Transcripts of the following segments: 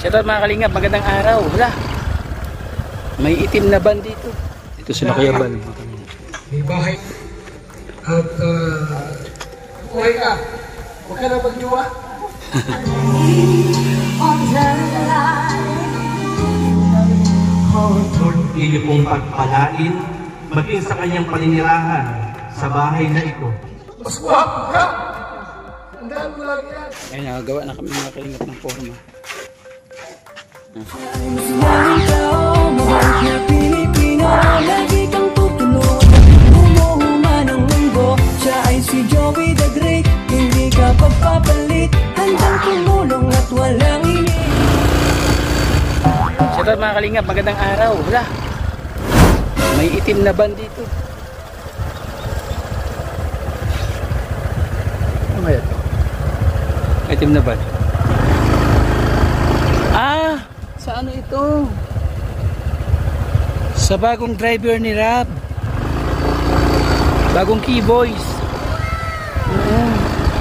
Shoutout mga kalingap, magandang araw. Wala, may itim na van dito. Ito sila Kuya Bal. May bahay. At buhay ka. Huwag ka na magjuwa. Iyo pong pagpalain maging sa kanyang paninirahan sa bahay na ito. Mas guwapo ka. Tandaan mo lang yan. Ayun, nakagawa na kami mga kalingap ng forma. Lagi kang tutulog, umuuma ng mundo. Siya ay si Joey the Great, hindi ka pagpapalit. Handang tumulong at walang ini. Shoutout mga kalingap, magandang araw. Wala, may itim na van dito. Ano ba yan? May itim na van. Ah, sa ano ito? Sa bagong driver ni Rab. Bagong keyboys.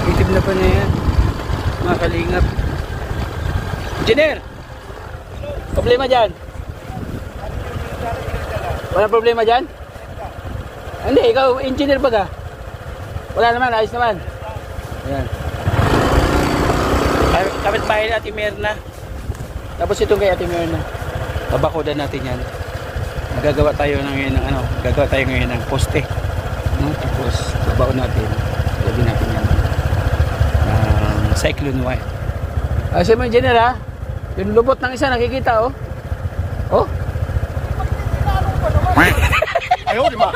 Itim na pa na yan. Mga kalingap. Engineer! Problema dyan? Wala problema dyan? Hindi, ikaw engineer ba ka? Wala naman, ayos naman. Ayan. Kapit bahay na Ate Merna. Tapos itong kay Ate Merna. Babakudan natin yan. Magagawa tayo ngayon ng gagawa tayo ngayon ng poste. Tapos babaon natin. Gabi natin yan. Cyclone wire. Kasi mo engineer ha. Yung lubot ng isa nakikita oh. Oh. Ayaw di ba?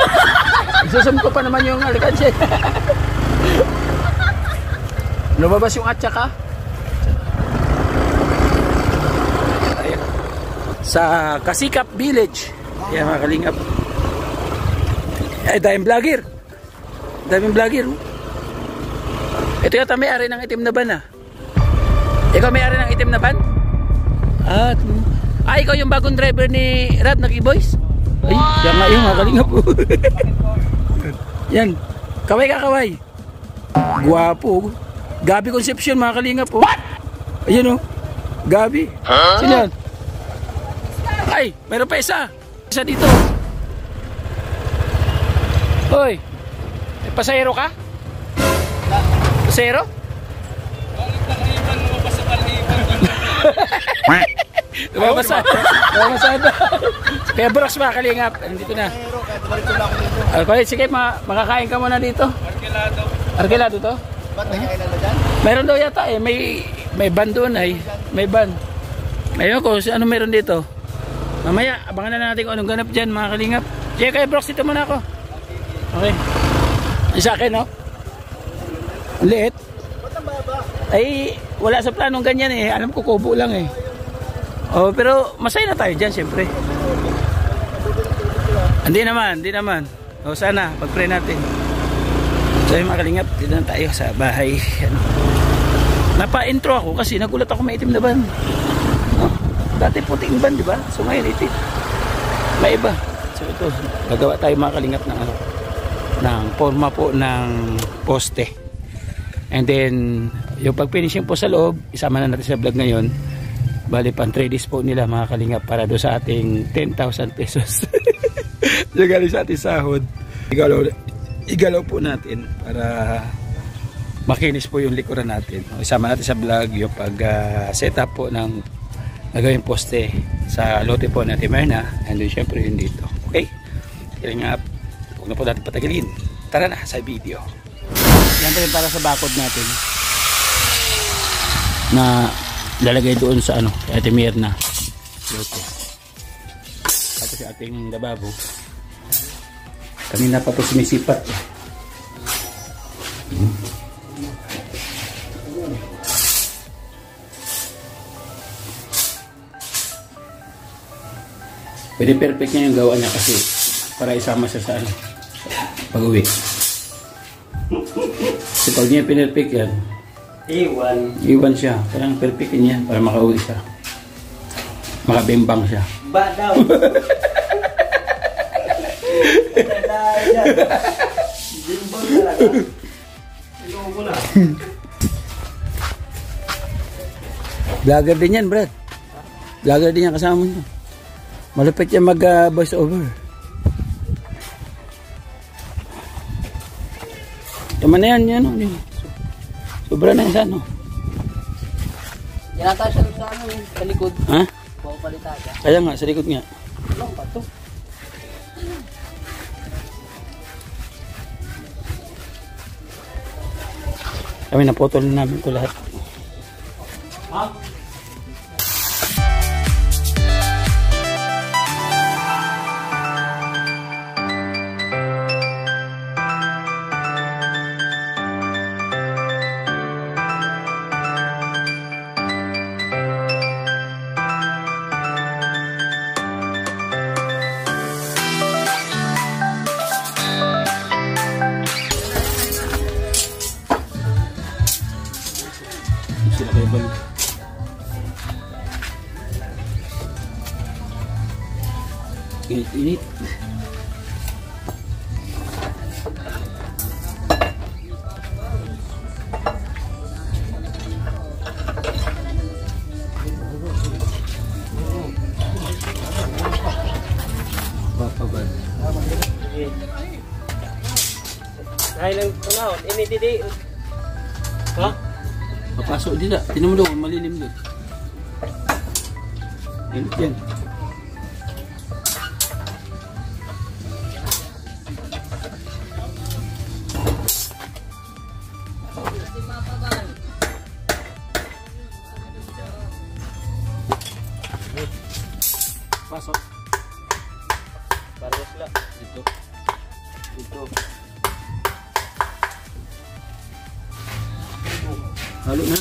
Isusum ko pa naman yung alikansya. Lumabas yung atsaka. Sa Kasikap Village. Yan mga kalingap. Ay, daming vlogger. Daming vlogger. Ito yata may-ari ng itim na van ah. Ikaw may-ari ng itim na van? Ikaw yung bagong driver ni Rab na Keyboys? Ay, yan nga yung mga kalingap. Yan. Kaway ka kaway. Guwapo. Gabi Concepcion mga kalingap. What? Ayan o. Gabi. Sino yan? Ay, meron pa isa. Isa dito. Hoy. Pasahero ka? Pasahero? Bakit nakaiban lumabas sa paliban? Lumamasada. Kaya Brox mga kalingap. Nandito na. Okay, sige, makakain ka muna dito. Arkilado. Arkilado to? Ba't nagkakilala dyan? Meron daw yata eh. May van doon ay. May van. Ayun ko, ano meron dito? Mamaya, abangan na natin kung anong ganap dyan mga kalingap. Sige kay Brox, dito muna ako. Okay. Isa akin no? Liit. Ba't ang baba? Ay, wala sa planong ganyan eh. Alam ko kubo lang eh. Oh, pero masaya na tayo dyan siyempre. Hindi naman. O sana, pag-pray natin. So yung mga kalingap, dito na tayo sa bahay. Napa-intro ako kasi nagulat ako may itim na van. Dati puting van, di ba? So ngayon itim. May iba. So ito, gagawa tayo mga kalingap ng forma po ng poste. And then, yung pag-finishing po sa loob, isama na natin sa vlog ngayon. Bali pang 3 days po nila mga kalingap para do sa ating 10,000 pesos. Yung galing sa ating sahod. Igalaw po natin para makinis po yung likuran natin. Isama natin sa vlog yung pag-setup po ng nagawing poste sa lote po natin Merna. And then syempre yun dito. Okay? Kalingap, huwag na po natin patagilin. Tara na sa video. Yan rin para sa bakod natin na lalagay doon sa kay Ate Merna lote. Tapos yung ating lababo kanina pa po sumisipat pwede perfect niya yung gawa niya kasi para isama siya sa pag-uwi. Kasi pag niya pinerfect yan, iwan siya. Parang perfect niya para makauwi siya. Makabimbang siya. Ba daw. Bimbang talaga. Ikaw ko na. Vlogger din yan, Brad. Vlogger din yan kasama mo. Malupit yan mag voice over. Tama na yan, yan. Sobra na yan sa ano. Yanata siya sa ano, sa likod. Ha? Pagpalitan siya. Kaya nga, sa likod nga. Ano pa to? Kami naputol na namin ito lahat. Sila kayo balik. Init. Papabad. Ay lang panahon, ini didi. Ha? Papasok dila. Tinan mo daw, malilim doon. Init yan. Pasok. Pares lang. Dito. Dito. Halo na.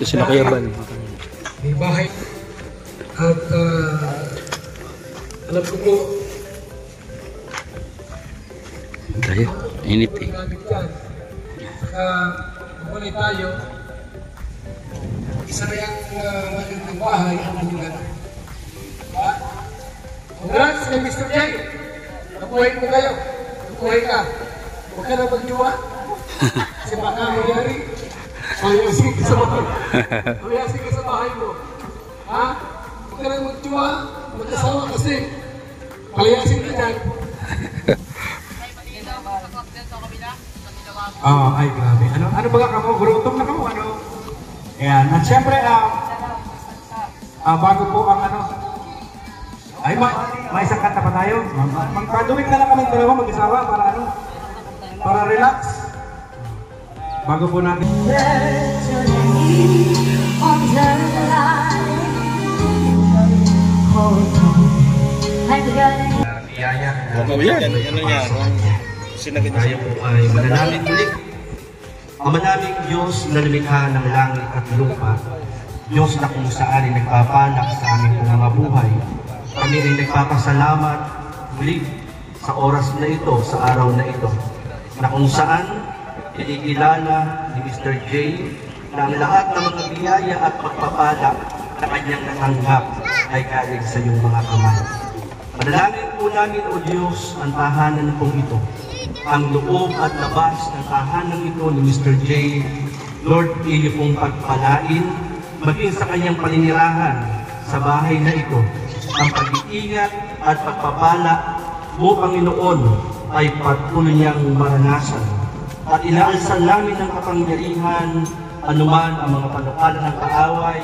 Ito sila Kuya Bal. May bahay. At alam ko po, Tayo. Init eh. gamit yan. Saka muli tayo. Isa na yung magandang bahay ang kanilang. Congrats kay Mr. J. Nabuhay mo kayo. Nabuhay ka. Huwag ka na magdiwa. Kasi baka magyari. Ayasin ka sa bahay. Ayasin ka sa bahay mo. Ha? Huwag ka na magdiwa. Mag-asawa kasi. Palayasin ka dyan. Ay grabe. Ano ba ka mo? Gurutom na ka mo? Ano? Ayan. At syempre, bago po ang ay, may isang kanta pa tayo. Magpaduwig na lang kami dalawa mag-asawa para relax. Bago po natin. Tayo po ay mananamig ulit. Ama naming Diyos na lumikha ng langit at lupa, Diyos na kung saan ay nagpapanak sa aming mga buhay, kami ay nagpapasalamat muli sa oras na ito, sa araw na ito, na kung saan kinikilala ni Mr. J na ang lahat ng mga biyaya at pagpapala na kanyang natanggap ay galing sa iyong mga kamay. Manalangin po namin, O Diyos, ang tahanan pong ito, ang loob at labas ng tahanan ito ni Mr. J. Lord, iyo pong pagpalain, maging sa kanyang paninirahan sa bahay na ito, ang pag-iingat at pagpapala mo, Panginoon, ay patuloy niyang maranasan. At inaalsan namin ng kapangyarihan, anuman ang mga panukala ng kaaway,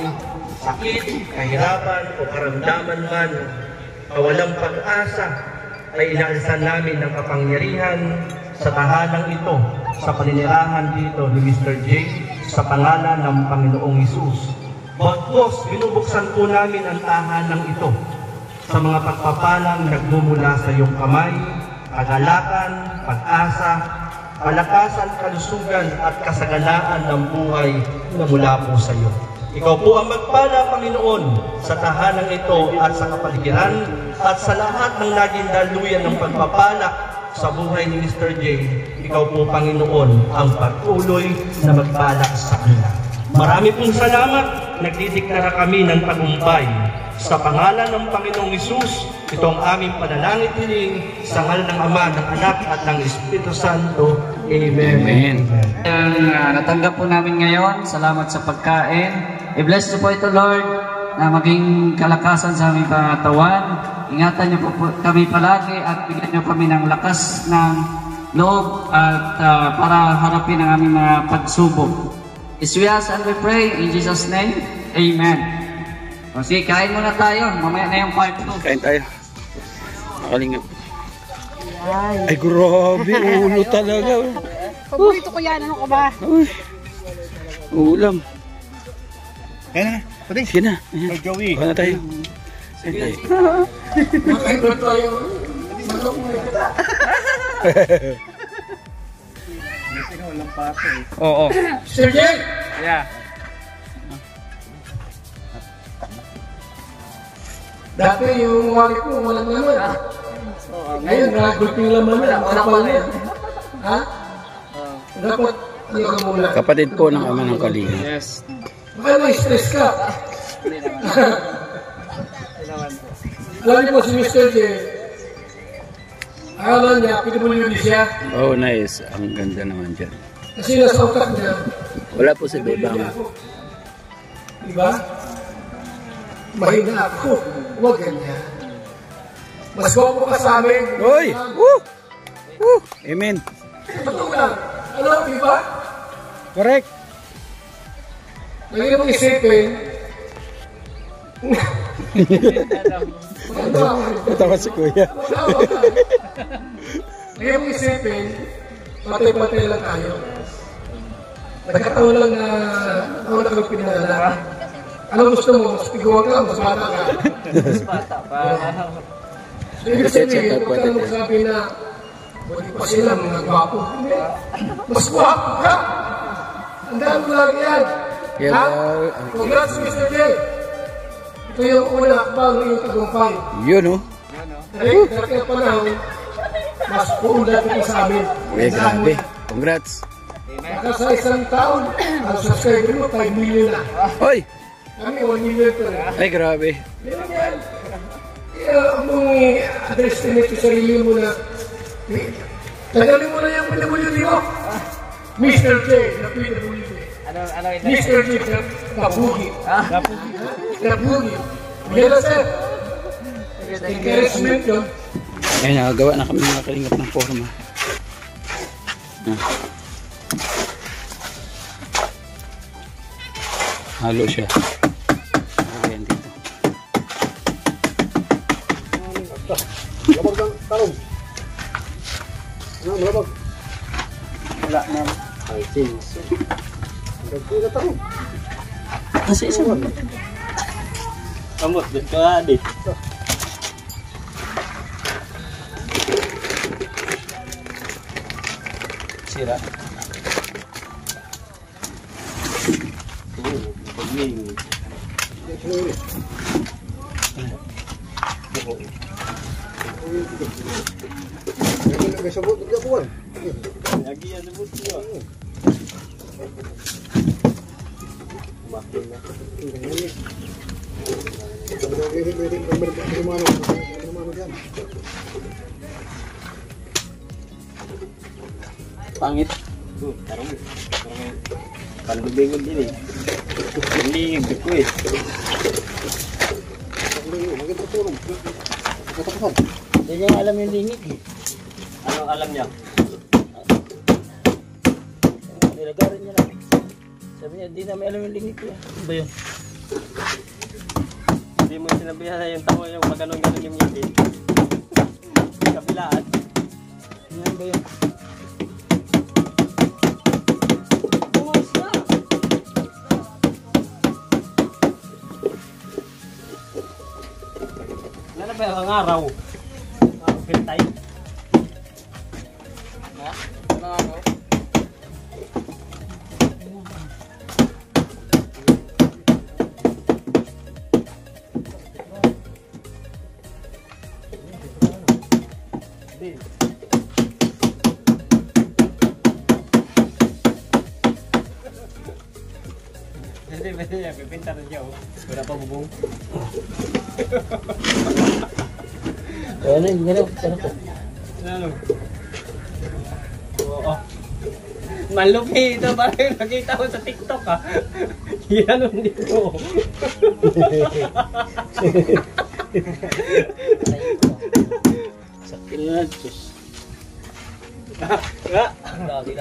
sakit, kahirapan o karamdaman man, kawalang pag-asa, ay inaalsan namin ng kapangyarihan sa tahanang ito, sa paninirahan dito ni Mr. J, sa pangalan ng Panginoong Hesus. Bagkus, binubuksan po namin ang tahanang ito sa mga pagpapalang nagmumula sa iyong kamay, kagalakan, pag-asa, kalakasan, kalusugan at kasaganaan ng buhay na mula po sa iyo. Ikaw po ang magpala, Panginoon, sa tahanang ito at sa kapaligiran at sa lahat ng naging daluyan ng pagpapala sa buhay ni Mr. J. Ikaw po, Panginoon, ang patuloy na magpala sa kanila. Marami pong salamat. Nagdideklara kami ng tagumpay. Sa pangalan ng Panginoong Hesus, ito ang aming panalangin hiling sa ngalan ng Ama, ng Anak at ng Espiritu Santo. Amen. Amen. Natanggap po namin ngayon. Salamat sa pagkain. I-bless niyo po ito, Lord, na maging kalakasan sa aming pangatawan. Ingatan niyo po kami palagi at bigyan niyo kami ng lakas ng loob at para harapin ang aming mga pagsubok. Is we ask and we pray in Jesus' name. Amen. O sige, kain muna tayo. Mamaya na yung part 2. Kain tayo. Nakalingap. Ay, grabe. Ulo talaga. Paborito ko yan. Ano ka ba? Ulam. Kaya na. Pati. Sige na. Kay Joey. Kain na tayo. Kain tayo. Makain ba tayo? Manok mo na kita. Oo. Sir J! Yeah. Dati yung wallet ko walang laman. Ngayon, nagulping laman na. Kapal na. Ha? Dapat, ano ka muna? Kapatid po ng Ama ng Kalinga. Yes. Baka na-stress ka. Alam niyo po si Mr. J. Akala niya, PWD siya. Oh, nice. Ang ganda naman dyan. Kasi nasa utak niya. Wala po si Bebang. Diba? Mahina ako. Huwag ganyan. Mas gwapo ka sa amin. Uy! Woo! Woo! Amen. Totoo lang. Ano, diba? Correct. Lagi mong isipin. Tawa si Kuya. Lagi mong isipin, patay-patay lang tayo. Nagkataon lang na ako na kami pinangalan. Ano gusto mo? Mas tiguwag lang, mas bata ka. Mas bata pa. So, ibig sabihin, huwag ka magsabi na buti pa sila mga gwapo. Hindi. Mas gwapo ka! Tandaan mo lang yan. Yeah, Ha? well, Congrats, Mr. J. Ito yung una bang iyong tagumpay. yun oh. Dahil dati ang panahon, mas puundan ito sa amin. Eh, grabe. Congrats. Baka sa isang taon, ang subscriber mo 5 million na. Hoy! Kami 1 million pa rin. Ay, grabe. Kaya mong address din ito sa sarili mo na tagalin mo na yung PWD mo. Mr. J na PWD. Ano ito? Mr. J na Kabugi. Kabugi. Yan na sir. Encouragement yun. Ayun, nakagawa na kami mga kalingap ng forma. Halo siya. Ayan dito. Labag ng talong. Malabag. Wala na. Ay, jeez. Nagpili na talong. Kasi isa mo. Kamot, dito ka di. Sira. Pagling. May sabot ng gabuan. Lagi yan sabot niyo. Makin na. Pangit. Tarong. Pandubingon din eh. Hindi ko eh. Hindi niya alam yung lingig eh. Ano alam niya? Nilagarin niya lang. Sabi niya, di namin alam yung lingit ko. Ano ba yun? Hindi mo sinabihan na yung tao yung pag-ganon-ganon yung ngipin. Kapilaan. Ano ba yun? Ano ba yung araw? Pintay? Ha? Ano ako? Hindi, niya. Pipinta na siya. Wala pa bubong. Ano yun? Ano po? Ano? Oo. Malupi ito. Parang nakita ko sa TikTok ha. Yan dito. Sakil na. Diyos. Nga. Dali.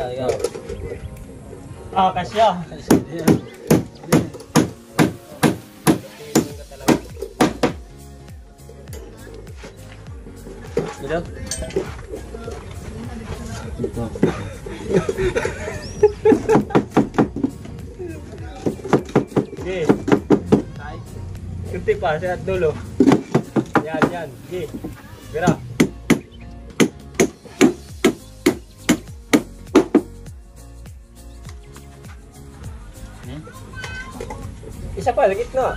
Ah, kasya. Dito? Sige. Kunti pa, siya at dulo. Yan. Sige. Bira. Isa pa, lagit na.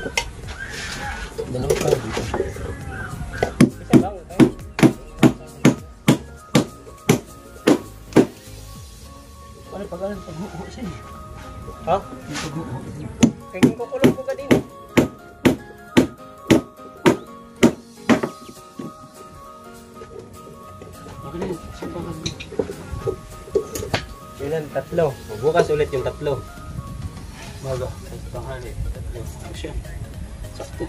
Dalawa pa dito. Isa lang. Okay. Ano pag-uho siya? Ha? Kaya kukulong ko ka din. Okay na yun. Ilan? Tatlo. Bukas ulit yung tatlo. Baga. Tanghali. Tatlo. Siya. Sakto.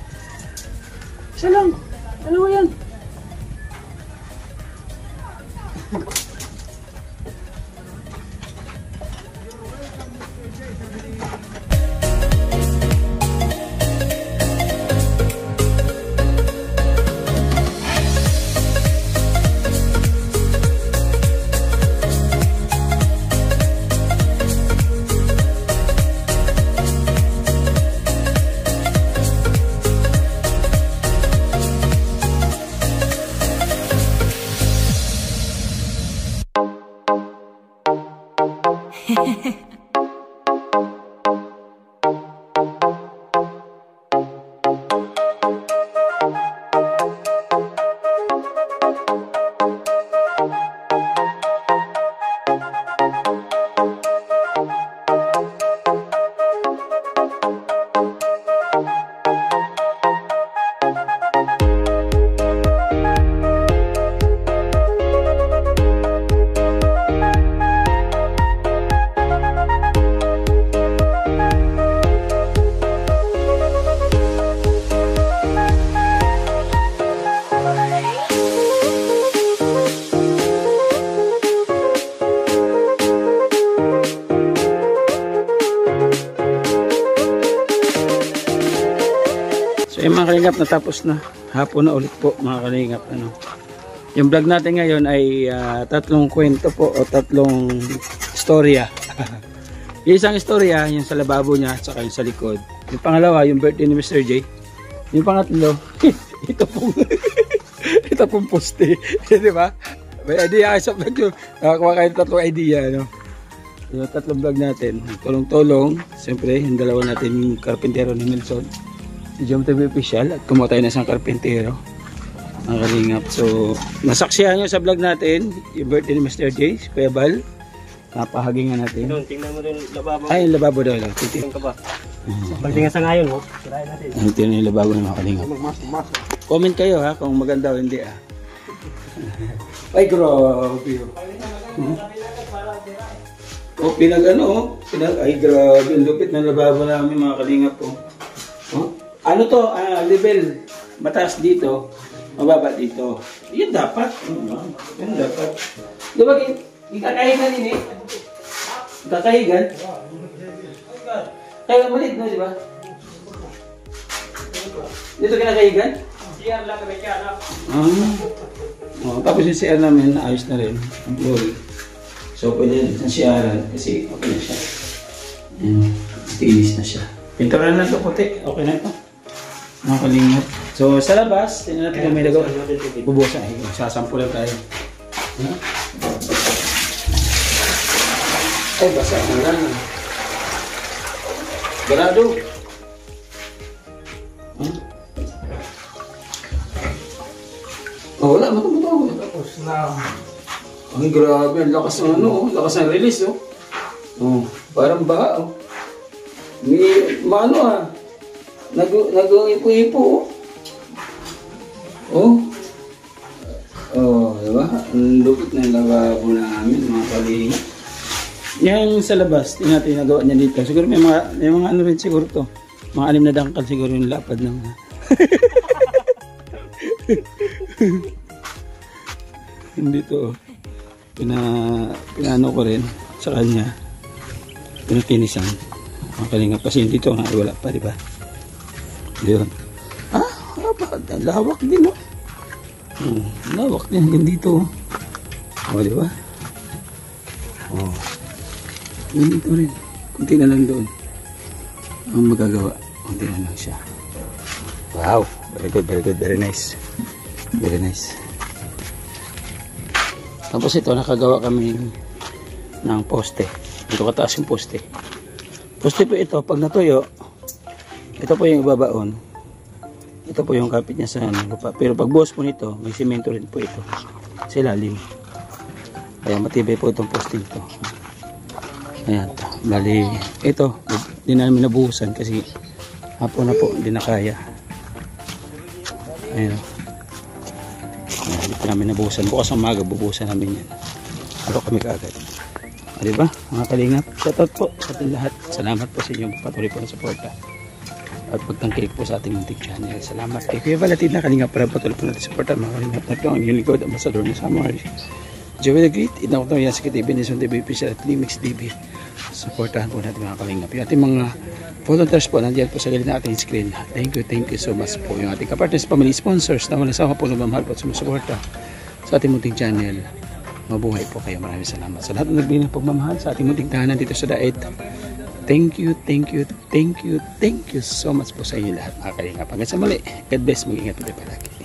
Isa lang. Dalawa yan. Ayun mga kalingap, natapos na. Hapon na ulit po mga kalingap. Ano. Yung vlog natin ngayon ay tatlong kwento po o tatlong storya. Yung isang istorya, yung sa lababo niya at saka yung sa likod. Yung pangalawa, yung birthday ni Mr. J. Yung pangatlo, ito pong poste. Di ba? May idea kayo sa vlog yun. Nakakuha kayo tatlong idea. No? Yung tatlong vlog natin. Tulong-tulong. Siyempre, yung dalawa natin yung karpintero ni Nelson. Si Jom TV Official. At kumuha tayo na isang karpintero. Ang kalingap. So, nasaksihan nyo sa vlog natin yung birthday ni Mr. J. Si Kuya Bal. Napahagingan natin. Doon, tingnan mo rin yung lababo. Ay, yung lababo daw. Tingnan ka ba? Pagtingin sa ngayon mo, tirahin natin. Ang tingnan yung lababo ng mga kalingap. Comment kayo ha, kung maganda o hindi ah. Ay, grabe. Oh, ay grabe. Ang lupit ng lababo namin mga kalingap po. Oh? Ano to? Level. Mataas dito. Mababa dito. Yan dapat. Yan dapat. Di ba, ikakahigan yun eh? Ikakahigan? Kaya malit no, di ba? Dito kinakahigan? CR lang kami kaya na. Tapos yung CR namin, ayos na rin. Ang glory. So, pwede na CR kasi okay na siya. Tinis na siya. Pinturan na ito puti. Okay na ito. Nakakalingap. So, sa labas, tingnan natin kung may nagawa. Bubusan. Sasampulan tayo. Ay, basa na lang. Garado. Oh, wala. Matumatawag. Tapos na. Ay, grabe. Ang lakas ng lakas ng release, oh. Oh, parang baha, oh. May, nag-ipo-ipo, oh. Oh. Oh, diba? Ang lupit ng lababo namin, mga kalingap. Yan sa labas, tingnan nagawa niya dito. Siguro may mga ano rin siguro to. Mga 6 na dangkal siguro yung lapad ng... Hindi to. Pinano ko rin sa kanya. Pinatinisan. Ang kalingap kasi dito nga wala pa, di ba? Diyon. Lawak din, no? Lawak din hanggang dito. O, di ba? O. Dito rin. Kunti na lang doon. Ang magagawa. Kunti na lang siya. Wow. Very good, very good. Very nice. Very nice. Tapos ito, nakagawa kami ng poste. Dito kataas yung poste. Poste po ito, pag natuyo, ito po yung ibabaon. Ito po yung kapit niya sa lupa. Pero pag buhos po nito, may simento rin po ito. Sa ilalim. Kaya matibay po itong poste ito. Ayan. Bali, ito, hindi namin nabuhusan kasi hapon na po, hindi na kaya. Ayan. Hindi po namin nabuhusan. Bukas ang maga, bubuhusan namin yan. Araw kami kaagad. Diba? Mga kalingap, shoutout po sa ating lahat. Salamat po sa inyong patuloy po na suporta. At pagtangkilik po sa ating munting channel. Salamat kay Kuya Valentin na kalingap para patuloy po natin suporta. Mga kalingap na ito ang inyong likod, ambasador na Samuel. Joey the Great, inakot na yan sa KTV, Nelson TV Official at Limix TV. Supportahan po natin mga kalingap. Yung ating mga volunteers po, nandiyan po sa gilid na ating screen. Thank you so much po. Yung ating kapartners, family sponsors na walang sama po na mamahal po at sumusuporta sa ating munting channel. Mabuhay po kayo. Maraming salamat sa lahat ng nagbigay ng pagmamahal sa ating munting tahanan dito sa Daet. Thank you so much po sa inyo lahat mga kalingap. Hanggang sa muli. God bless. Mag-ingat po tayo palagi.